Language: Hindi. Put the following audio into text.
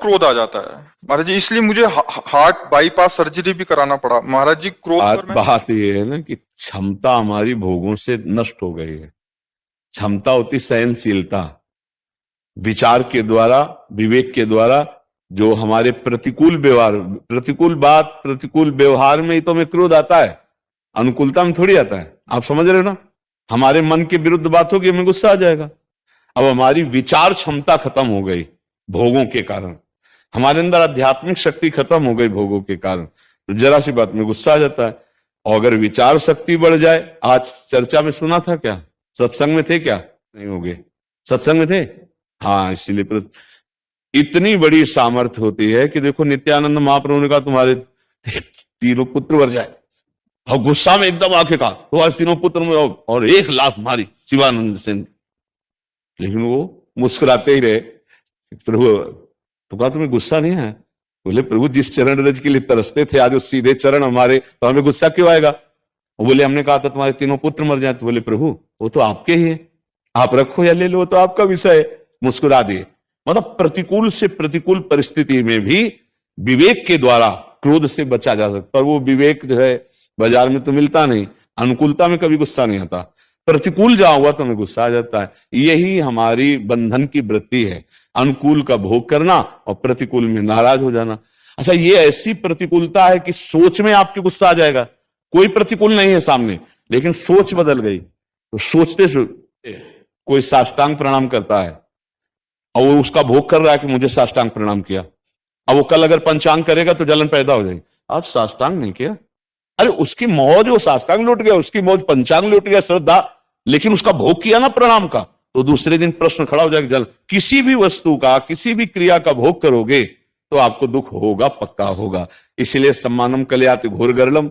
क्रोध आ जाता है महाराज जी, इसलिए मुझे हार्ट बाईपास सर्जरी भी कराना पड़ा महाराज जी। क्रोध पर मैं बात ये है ना कि क्षमता हमारी भोगों से नष्ट हो गई है। क्षमता होती सहनशीलता, विचार के द्वारा, विवेक के द्वारा जो हमारे प्रतिकूल व्यवहार, प्रतिकूल बात, प्रतिकूल व्यवहार में ही तो हमें क्रोध आता है, अनुकूलता में थोड़ी आता है। आप समझ रहे हो ना? हमारे मन के विरुद्ध बात होगी, हमें गुस्सा आ जाएगा। अब हमारी विचार क्षमता खत्म हो गई भोगों के कारण, हमारे अंदर आध्यात्मिक शक्ति खत्म हो गई भोगों के कारण, तो जरा सी बात में गुस्सा आ जाता है। और अगर विचार शक्ति बढ़ जाए, आज चर्चा में सुना था क्या? सत्संग में थे क्या? नहीं हो गए, सत्संग में थे। हाँ, इसीलिए इतनी बड़ी सामर्थ्य होती है कि देखो नित्यानंद महाप्रभु ने कहा तुम्हारे तीनों पुत्र मर जाए, और गुस्सा में एकदम आके कहा तुम्हारे तीनों पुत्र में, और 1 लात मारी शिवानंद सेन। लेकिन वो मुस्कुराते ही रहे। प्रभु तो कहा तुम्हें गुस्सा नहीं है? बोले प्रभु जिस चरण रज के लिए तरसते थे आज वो सीधे चरण हमारे, तो हमें गुस्सा क्यों आएगा? वो बोले हमने कहा था तुम्हारे तीनों पुत्र मर जाए। तो बोले प्रभु वो तो आपके ही है, आप रखो या ले लो, वो तो आपका विषय है। मुस्कुरा दिए। मतलब प्रतिकूल से प्रतिकूल परिस्थिति में भी विवेक के द्वारा क्रोध से बचा जा सकता। और वो विवेक जो है बाजार में तो मिलता नहीं। अनुकूलता में कभी गुस्सा नहीं आता, प्रतिकूल जहां हुआ तो हमें गुस्सा आ जाता है। यही हमारी बंधन की वृत्ति है, अनुकूल का भोग करना और प्रतिकूल में नाराज हो जाना। अच्छा, ये ऐसी प्रतिकूलता है कि सोच में आपके गुस्सा आ जाएगा। कोई प्रतिकूल नहीं है सामने, लेकिन सोच बदल गई। तो सोचते कोई साष्टांग प्रणाम करता है और वो उसका भोग कर रहा है कि मुझे साष्टांग प्रणाम किया। अब वो कल अगर पंचांग करेगा तो जलन पैदा हो जाएगी। आज साष्टांग नहीं किया, अरे उसकी मौज, वो साष्टांग लौट गया, उसकी मौज पंचांग लौट गया, श्रद्धा, लेकिन उसका भोग किया ना प्रणाम का, तो दूसरे दिन प्रश्न खड़ा हो जाएगा। जल किसी भी वस्तु का, किसी भी क्रिया का भोग करोगे तो आपको दुख होगा, पक्का होगा। इसलिए सम्मानम कलयाति घोर गर्लम,